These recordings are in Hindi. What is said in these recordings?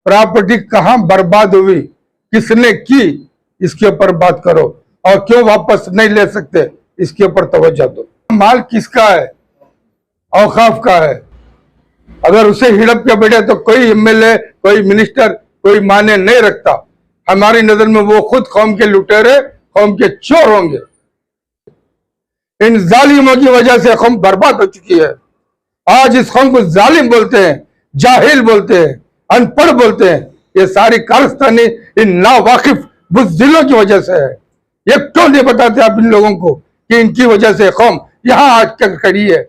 प्रॉपर्टी कहां बर्बाद हुई, किसने की, इसके ऊपर बात करो, और क्यों वापस नहीं ले सकते इसके ऊपर तवज्जो दो। माल किसका है? औकाफ का है। अगर उसे हिड़प के बैठे तो कोई एमएलए, कोई मिनिस्टर कोई माने नहीं रखता। हमारी नजर में वो खुद कौम के लुटेरे, कौम के चोर होंगे। इन जालिमों की वजह से कौम बर्बाद हो चुकी है। आज इस कौम को जालिम बोलते हैं, जाहिल बोलते हैं, अनपढ़ बोलते हैं। ये सारी कारस्तानी इन नावाकिफ बुज़दिलों की वजह से है। ये क्यों नहीं बताते आप इन लोगों को कि इनकी वजह से कौम यहां आज तक खड़ी है।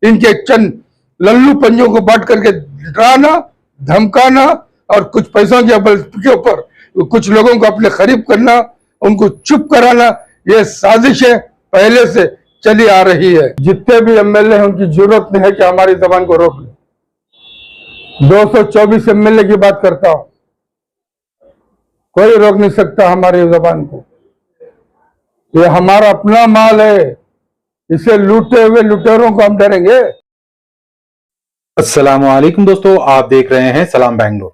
इनके चंद लल्लू पंजों को बांट करके डराना, धमकाना और कुछ पैसों के बल के ऊपर कुछ लोगों को अपने करीब करना, उनको चुप कराना, ये साजिशें पहले से चली आ रही है। जितने भी एमएलए हैं उनकी जरूरत नहीं है कि हमारी जबान को रोक ले। 224 एमएलए की बात करता हूं, कोई रोक नहीं सकता हमारी जबान को। ये हमारा अपना माल है, इसे लूटे हुए लुटेरों को हम डरेंगे? अस्सलामुअलैकुम दोस्तों, आप देख रहे हैं सलाम बैंगलोर।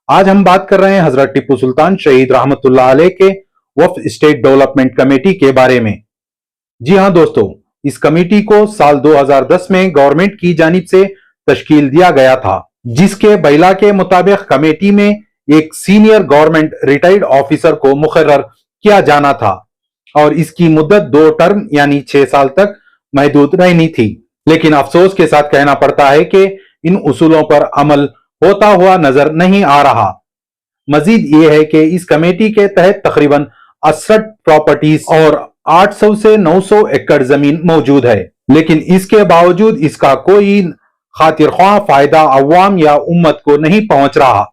आज हम बात कर रहे हैं हजरत टिप्पू सुल्तान शहीद रहमतुल्लाह अलैह के वक्फ स्टेट डेवलपमेंट कमेटी के बारे में। जी हां दोस्तों, इस कमेटी को साल 2010 में गवर्नमेंट की जानिब से तश्कील दिया गया था, जिसके बैला के मुताबिक कमेटी में एक सीनियर गवर्नमेंट रिटायर्ड ऑफिसर को मुकर्रर किया जाना था और इसकी मुद्दत 2 टर्म यानी 6 साल तक महदूद रहनी थी। लेकिन अफसोस के साथ कहना पड़ता है कि इन उसूलों पर अमल होता हुआ नजर नहीं आ रहा। मजीद ये है कि इस कमेटी के तहत तकरीबन 68 प्रॉपर्टीज और 800 से 900 एकड़ जमीन मौजूद है, लेकिन इसके बावजूद इसका कोई खातिर ख्वाह फायदा अवाम या उम्मत को नहीं पहुंच रहा।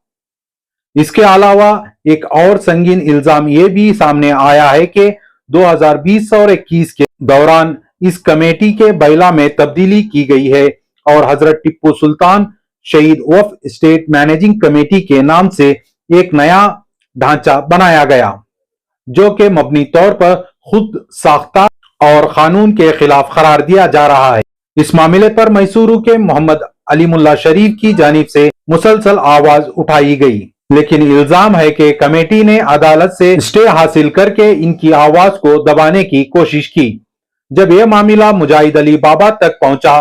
इसके अलावा एक और संगीन इल्जाम ये भी सामने आया है कि 2020 और 21 के दौरान इस कमेटी के बैला में तब्दीली की गई है और हजरत टिप्पू सुल्तान शहीद वक्फ स्टेट मैनेजिंग कमेटी के नाम से एक नया ढांचा बनाया गया, जो कि मबनी तौर पर खुद साख्ता और कानून के खिलाफ करार दिया जा रहा है। इस मामले पर मैसूरू के मोहम्मद अली मुल्ला शरीफ की जानिब से मुसलसल आवाज उठाई गई, लेकिन इल्जाम है कि कमेटी ने अदालत से स्टे हासिल करके इनकी आवाज को दबाने की कोशिश की। जब यह मामला मुजाहिद अली बाबा तक पहुंचा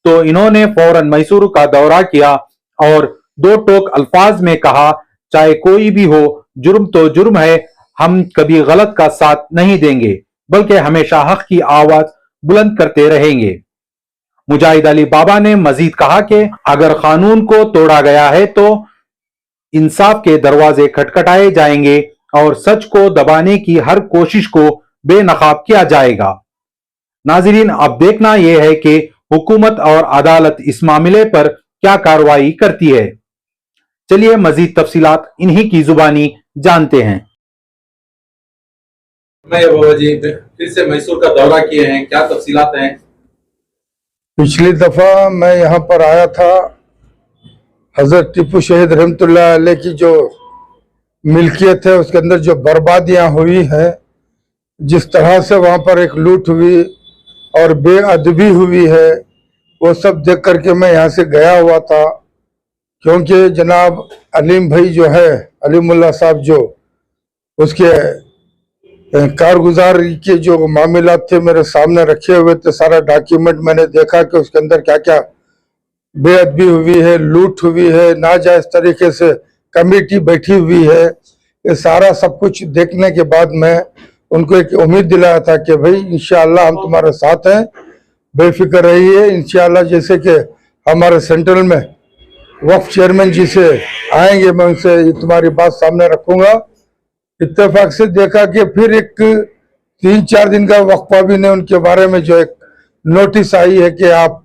तो इन्होंने फौरन मैसूरू का दौरा किया और 2 टोक अल्फाज में कहा, चाहे कोई भी हो, जुर्म तो जुर्म है, हम कभी गलत का साथ नहीं देंगे, बल्कि हमेशा हक की आवाज बुलंद करते रहेंगे। मुजाहिद अली बाबा ने मजीद कहा कि अगर कानून को तोड़ा गया है तो इंसाफ के दरवाजे खटखटाए जाएंगे और सच को दबाने की हर कोशिश को बेनकाब किया जाएगा। नाजरीन, अब देखना यह है कि हुकूमत और अदालत इस मामले पर क्या कार्रवाई करती है। चलिए मजीद तफसीलात इन्हीं की जुबानी जानते हैं। बाबा जी फिर से मैसूर का दौरा किए हैं, क्या तफसीलात हैं? पिछली दफा मैं यहाँ पर आया था, हजरत टिप्पू शहीद रहमतुल्लाह अलैह की जो मिल्कियत है उसके अंदर जो बर्बादियां हुई हैं, जिस तरह से वहाँ पर एक लूट हुई और बेअदबी हुई है, वो सब देख करके मैं यहाँ से गया हुआ था। क्योंकि जनाब अलीम भाई जो है, अलीमुल्लाह साहब, जो उसके कारगुजारी के जो मामला थे मेरे सामने रखे हुए थे, सारा डॉक्यूमेंट मैंने देखा कि उसके अंदर क्या क्या बेअदबी हुई है, लूट हुई है, नाजायज तरीके से कमेटी बैठी हुई है। ये सारा सब कुछ देखने के बाद मैं उनको एक उम्मीद दिलाया था कि भाई इंशाअल्लाह हम तुम्हारे साथ हैं, बेफिक्र रहिए। इंशाअल्लाह जैसे कि हमारे सेंट्रल में वक्फ चेयरमैन जी से आएंगे, मैं उनसे तुम्हारी बात सामने रखूंगा। इत्तेफाक से देखा कि फिर एक 3-4 दिन का वक्फा भी ने उनके बारे में जो एक नोटिस आई है कि आप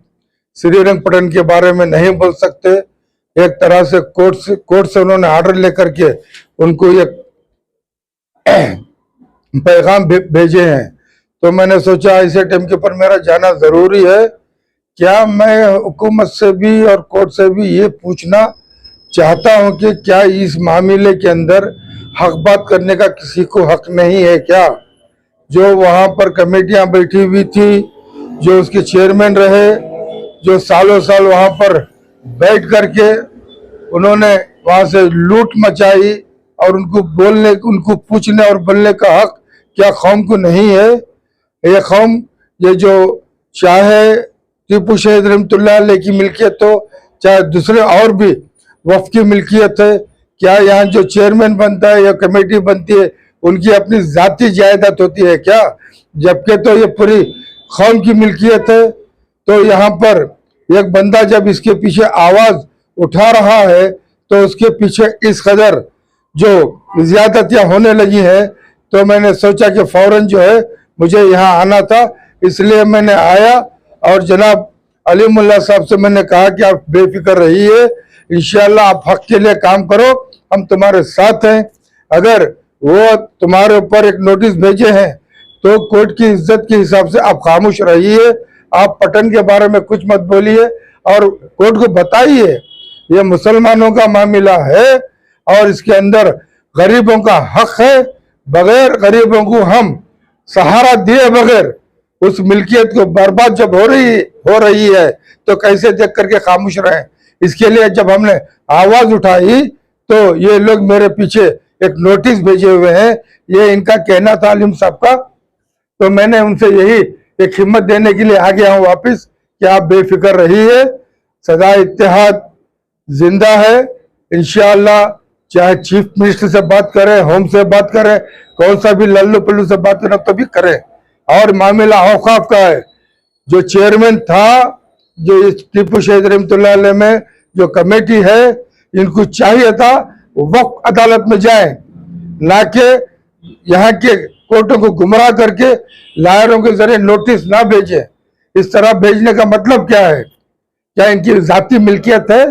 श्रीरंगपट्टन के बारे में नहीं बोल सकते। एक तरह से कोर्ट से उन्होंने ऑर्डर लेकर के उनको एक पैगाम भेजे हैं। तो मैंने सोचा ऐसे टाइम के ऊपर मेरा जाना जरूरी है। क्या मैं हुकूमत से भी और कोर्ट से भी ये पूछना चाहता हूं कि क्या इस मामले के अंदर हक बात करने का किसी को हक नहीं है क्या? जो वहां पर कमेटियां बैठी हुई थी, जो उसके चेयरमैन रहे, जो सालों साल वहां पर बैठ करके उन्होंने वहां से लूट मचाई और उनको बोलने, उनको पूछने और बोलने का हक क्या कौम को नहीं है? ये कौम, ये जो चाहे टीपू शहीद रहमतुल्लाह अलैह की मिल्कियत हो, चाहे दूसरे और भी वफ की मिल्कियत है, क्या यहाँ जो चेयरमैन बनता है या कमेटी बनती है उनकी अपनी जाती जायदाद होती है क्या? जबकि तो ये पूरी कौम की मिल्कियत है। तो यहाँ पर एक बंदा जब इसके पीछे आवाज उठा रहा है तो उसके पीछे इस कदर जो ज्यादतियां होने लगी है, तो मैंने सोचा कि फौरन जो है मुझे यहाँ आना था, इसलिए मैंने आया और जनाब अली मुल्ला साहब से मैंने कहा कि आप बेफिक्र रहिए, इंशाल्लाह आप हक के लिए काम करो, हम तुम्हारे साथ हैं। अगर वो तुम्हारे ऊपर एक नोटिस भेजे हैं तो कोर्ट की इज्जत के हिसाब से आप खामोश रहिए, आप पटन के बारे में कुछ मत बोलिए और कोर्ट को बताइए ये मुसलमानों का मामला है और इसके अंदर गरीबों का हक है। बगैर गरीबों को हम सहारा दिए बगैर उस मिल्कियत को बर्बाद जब हो रही है तो कैसे देख करके खामोश रहें? इसके लिए जब हमने आवाज उठाई तो ये लोग मेरे पीछे एक नोटिस भेजे हुए हैं, ये इनका कहना था अलीम साहब का। तो मैंने उनसे यही एक हिम्मत देने के लिए आ गया हूँ वापस कि आप बेफिक्र रहिए, सदा इत्तेहाद जिंदा है इंशाअल्लाह। चाहे चीफ मिनिस्टर से बात करें, होम से बात करें, कौन सा भी लल्लू पल्लू से बात करें तो भी करें। और मामला औकाफ का है, जो चेयरमैन था, जो इस टीपू शहीद रहमतुल्लाह अलैह में जो कमेटी है, इनको चाहिए था वक्फ अदालत में जाए, ना कि यहाँ के कोर्टों को गुमराह करके लायरों के जरिए नोटिस ना भेजे। इस तरह भेजने का मतलब क्या है? क्या इनकी जाती मिल्कियत है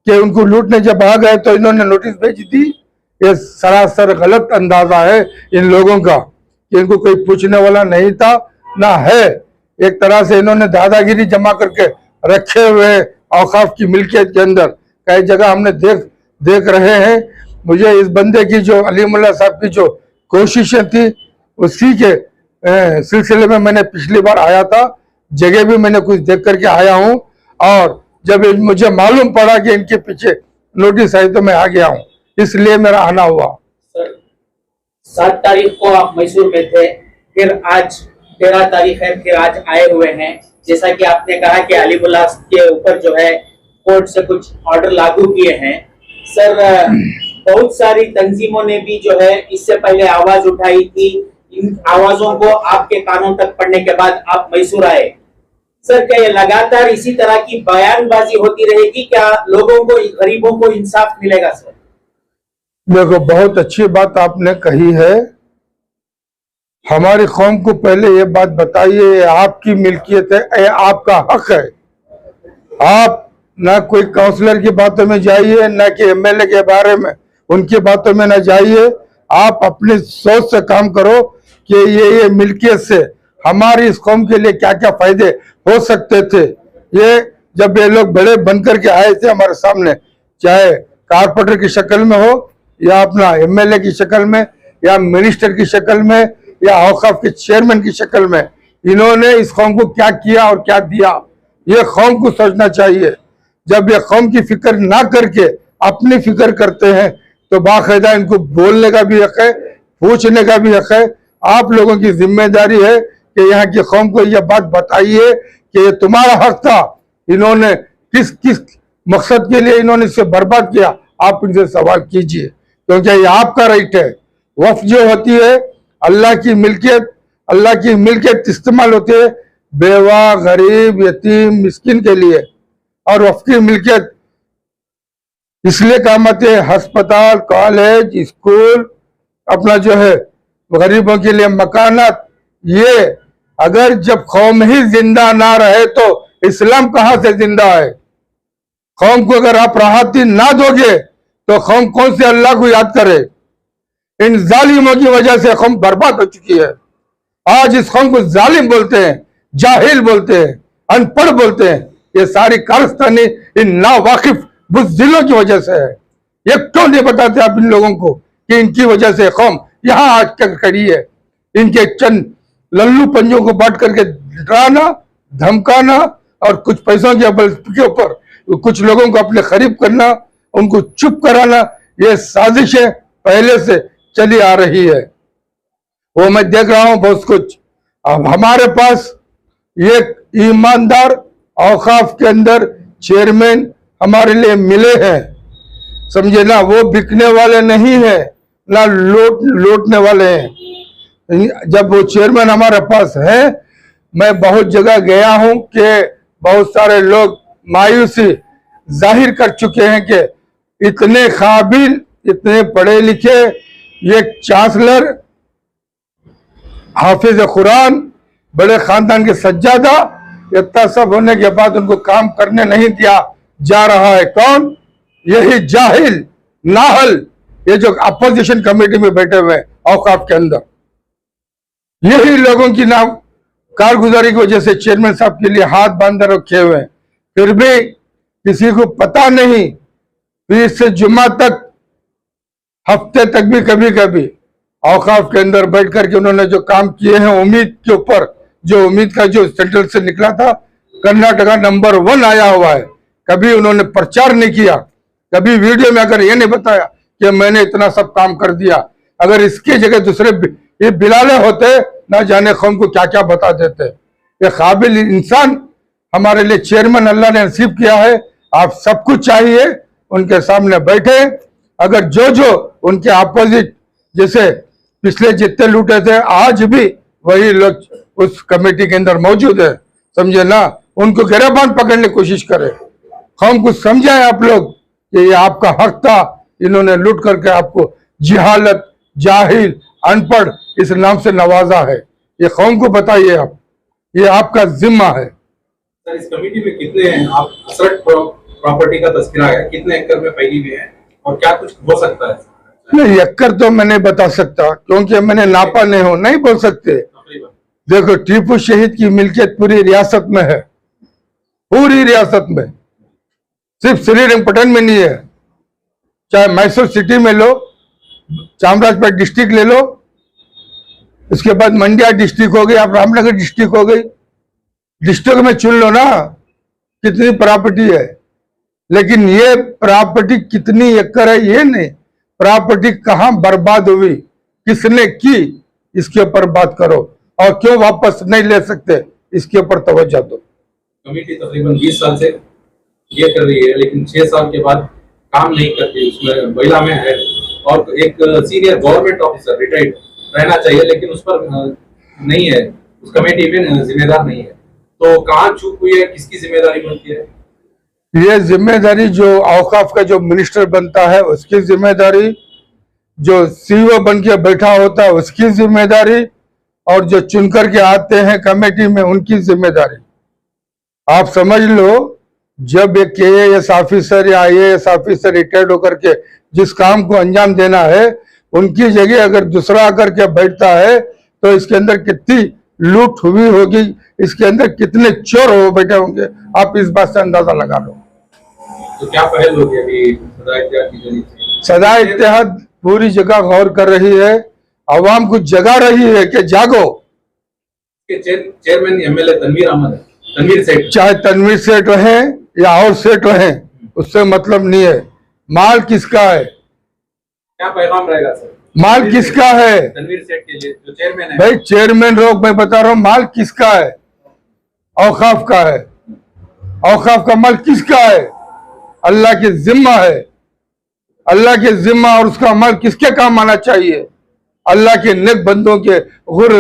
कि उनको लूटने जब आ गए तो इन्होंने नोटिस भेजी थी? ये सरासर गलत अंदाजा है इन लोगों का कि इनको कोई पूछने वाला नहीं था ना है। एक तरह से इन्होंने दादागिरी जमा करके रखे हुए औकाफ की मिल्कियत के अंदर कई जगह हमने देख रहे हैं। मुझे इस बंदे की जो अली मुल्ला साहब की जो कोशिशें थी उसी के सिलसिले में मैंने पिछली बार आया था, जगह भी मैंने कुछ देख करके आया हूँ और जब मुझे मालूम पड़ा कि इनके पीछे नोटिस आई तो मैं आ गया हूँ, इसलिए मेरा आना हुआ। सर 7 तारीख को आप मैसूर में थे, फिर आज 13 तारीख है, फिर आज आए हुए हैं। जैसा कि आपने कहा कि अली मुल्ला के ऊपर जो है कोर्ट से कुछ ऑर्डर लागू किए हैं। सर बहुत सारी तंजीमों ने भी जो है इससे पहले आवाज उठाई थी, इन आवाजों को आपके कानों तक पड़ने के बाद आप मैसूर आए। सर क्या ये लगातार इसी तरह की बयानबाजी होती रहेगी? क्या लोगों को, गरीबों को इंसाफ मिलेगा? सर देखो, बहुत अच्छी बात आपने कही है। हमारी कौम को पहले ये बात बताइए, ये आपकी मिल्कियत है, ये आपका हक है। आप ना कोई काउंसलर की बातों में जाइए, ना कि एमएलए के बारे में उनकी बातों में ना जाइए। आप अपनी सोच से काम करो कि ये मिल्कियत से हमारी इस कौम के लिए क्या क्या फायदे हो सकते थे। ये जब ये लोग बड़े बनकर के आए थे हमारे सामने, चाहे कारपोरेटर की शक्ल में हो या अपना एमएलए की शक्ल में या मिनिस्टर की शक्ल में या औकाफ के चेयरमैन की शक्ल में, इन्होंने इस कौम को क्या किया और क्या दिया, ये कौम को सोचना चाहिए। जब ये कौम की फिक्र ना करके अपनी फिक्र करते हैं तो बाकायदा इनको बोलने का भी हक है, पूछने का भी हक है। आप लोगों की जिम्मेदारी है कि यहाँ की कौम को यह बात बताइए कि ये तुम्हारा हक था, इन्होंने किस किस मकसद के लिए इन्होंने इसे बर्बाद किया, आप इनसे सवाल कीजिए, क्योंकि ये आपका राइट है। वक्फ जो होती है अल्लाह की मिल्कियत इस्तेमाल होती है बेवा, गरीब, यतीम, मिस्किन के लिए। और वक्फ की मिल्कियत इसलिए काम आते हैं अस्पताल, कॉलेज, स्कूल, अपना जो है गरीबों के लिए मकानात। ये अगर जब कौम ही जिंदा ना रहे तो इस्लाम कहां से जिंदा है? कौम को अगर आप राहती ना दोगे तो कौम कौन से अल्लाह को याद करे? इन जालिमों की वजह से कौम बर्बाद हो चुकी है। आज इस कौम को जालिम बोलते हैं, जाहिल बोलते हैं, अनपढ़ बोलते हैं। ये सारी कारस्तानी इन नावाकिफ बुज़दिलों की वजह से है। ये क्यों नहीं बताते आप इन लोगों को कि इनकी वजह से कौम यहाँ आज तक खड़ी है? इनके चंद लल्लू पंजों को बांट करके डराना, धमकाना और कुछ पैसों के ऊपर कुछ लोगों को अपने करीब करना, उनको चुप कराना, ये साजिशें पहले से चली आ रही है। वो मैं देख रहा हूं बहुत कुछ। अब हमारे पास एक ईमानदार औकाफ के अंदर चेयरमैन हमारे लिए मिले हैं, समझे ना। वो बिकने वाले नहीं है ना लूटने वाले हैं। जब वो चेयरमैन हमारे पास है, मैं बहुत जगह गया हूं कि बहुत सारे लोग मायूसी जाहिर कर चुके हैं कि इतने काबिल, इतने पढ़े लिखे, ये चांसलर, हाफिज कुरान, बड़े खानदान के सज्जादा, इतना सब होने के बाद उनको काम करने नहीं दिया जा रहा है। कौन? यही जाहिल नाहल, ये जो अपोजिशन कमेटी में बैठे हुए हैं औकाफ के अंदर, यही लोगों की नाम कारगुजारी की वजह से चेयरमैन साहब के लिए हाथ बांधे रखे हुए हैं। फिर भी किसी को पता नहीं, पीर से जुम्मा तक, हफ्ते तक भी कभी कभी औकाफ के अंदर बैठ करके उन्होंने जो काम किए हैं उम्मीद के ऊपर, जो उम्मीद का जो सेंट्रल से निकला था, कर्नाटका नंबर 1 आया हुआ है। कभी उन्होंने प्रचार नहीं किया, कभी वीडियो में अगर ये नहीं बताया कि मैंने इतना सब काम कर दिया। अगर इसकी जगह दूसरे ये बिलाले होते, ना जाने कौन को क्या क्या बता देते। ये काबिल इंसान हमारे लिए चेयरमैन अल्लाह ने नसीब किया है। आप सब कुछ चाहिए उनके सामने बैठे। अगर जो जो उनके अपोजिट, जैसे पिछले जितने लूटे थे, आज भी वही लोग उस कमेटी के अंदर मौजूद है, समझे ना। उनको गिरबान पकड़ने की कोशिश करें। कौम को समझाएं आप लोग कि ये आपका हक था, इन्होंने लूट करके आपको जिहालत, जाहिल, अनपढ़ इस नाम से नवाजा है। ये कौम को बताइए आप, ये आपका जिम्मा है। सर, इस कमेटी में कितने हैं? आप असरट प्रॉपर्टी का तस्करा है, कितने एकड़ में फैली हुई है और क्या कुछ हो सकता है? नहीं, एकड़ तो मैं नहीं बता सकता क्योंकि मैंने नापा नहीं हो, नहीं बोल सकते। देखो, टीपू शहीद की मिल्कियत पूरी रियासत में है, पूरी रियासत में, सिर्फ श्रीरंगपट्टन में नहीं है। चाहे मैसूर सिटी में लो, चामराजपेट डिस्ट्रिक्ट ले लो, उसके बाद मंड्या डिस्ट्रिक्ट हो गई, आप रामनगर डिस्ट्रिक्ट हो गई, डिस्ट्रिक्ट में चुन लो ना कितनी प्रॉपर्टी है। लेकिन ये प्रॉपर्टी कितनी एकड़ है ये नहीं, प्रॉपर्टी कहां बर्बाद हुई, किसने की, इसके ऊपर बात करो। और क्यों वापस नहीं ले सकते, इसके ऊपर तवज्जो दो। कमेटी तकरीबन 20 साल से ये कर रही है, लेकिन 6 साल के बाद काम नहीं करती। उसमें महिला में है और एक सीनियर गवर्नमेंट ऑफिसर रिटायर्ड रहना चाहिए, लेकिन उस पर नहीं है, उस कमेटी में जिम्मेदार नहीं है। तो कहाँ चूक हुई है, किसकी जिम्मेदारी बनती है? ये जिम्मेदारी जो औकाफ का जो मिनिस्टर बनता है उसकी जिम्मेदारी, जो सीईओ बन के बैठा होता है उसकी जिम्मेदारी, और जो चुनकर के आते हैं कमेटी में उनकी जिम्मेदारी। आप समझ लो, जब एक KAS ऑफिसर या IAS ऑफिसर रिटायर्ड होकर के जिस काम को अंजाम देना है, उनकी जगह अगर दूसरा आकर के बैठता है तो इसके अंदर कितनी लूट हुई होगी, इसके अंदर कितने चोर हो बैठे होंगे, आप इस बात से अंदाजा लगा लो। तो क्या पहल होगी अभी सदा इत्तेहाद की जानी चाहिए? सदा इत्तेहाद पूरी जगह गौर कर रही है, अवाम को जगा रही है कि जागो। चेयरमैन MLA तनवीर अहमद है, तनवीर सेठ, चाहे तनवीर सेठ रहे या और सेठ रहे, उससे मतलब नहीं है। माल किसका है, क्या पैगाम रहेगा सर? माल किसका है? तनवीर सेठ के लिए जो चेयरमैन है। भाई चेयरमैन रोक, मैं बता रहा हूँ, माल किसका है? औकाफ का है। औकाफ का माल किसका है? अल्लाह के जिम्मा है, अल्लाह के जिम्मा। और उसका माल किसके काम आना चाहिए? अल्लाह के नेक बंदों के,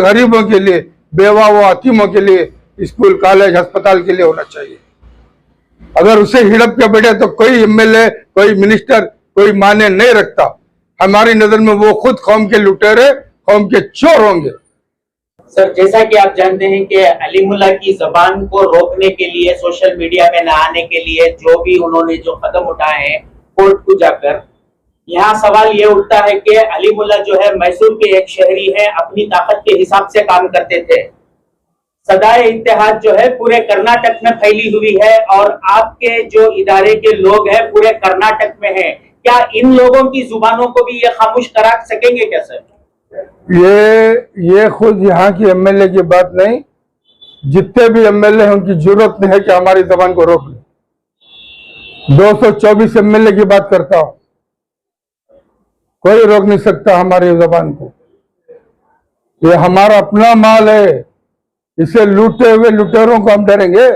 गरीबों के लिए, बेवा व यतीमों के लिए, स्कूल, कॉलेज, अस्पताल के लिए होना चाहिए। अगर उसे हिड़प के बैठे तो कोई MLA, कोई मिनिस्टर कोई माने नहीं रखता। हमारी नजर में वो खुद कौम के लुटेरे, कौम के चोर होंगे। सर, जैसा कि आप जानते हैं कि अलीमुल्ला की जबान को रोकने के लिए, सोशल मीडिया में न आने के लिए जो भी उन्होंने जो कदम उठाए हैं कोर्ट को जाकर, यहाँ सवाल ये उठता है कि अलीमुल्ला जो है मैसूर के एक शहरी है, अपनी ताकत के हिसाब से काम करते थे। सदाए इत्तेहाद जो है पूरे कर्नाटक में फैली हुई है और आपके जो इदारे के लोग हैं पूरे कर्नाटक में हैं। क्या इन लोगों की जुबानों को भी ये खामोश करा सकेंगे क्या सर? ये खुद यहाँ की MLA की बात नहीं, जितने भी MLA हैं उनकी जरूरत नहीं है कि हमारी जबान को रोक ले। 224 एमएलए की बात करता हूं, कोई रोक नहीं सकता हमारी जबान को। ये हमारा अपना माल है, इसे लूटे हुए लुटेरों को हम डरेंगे?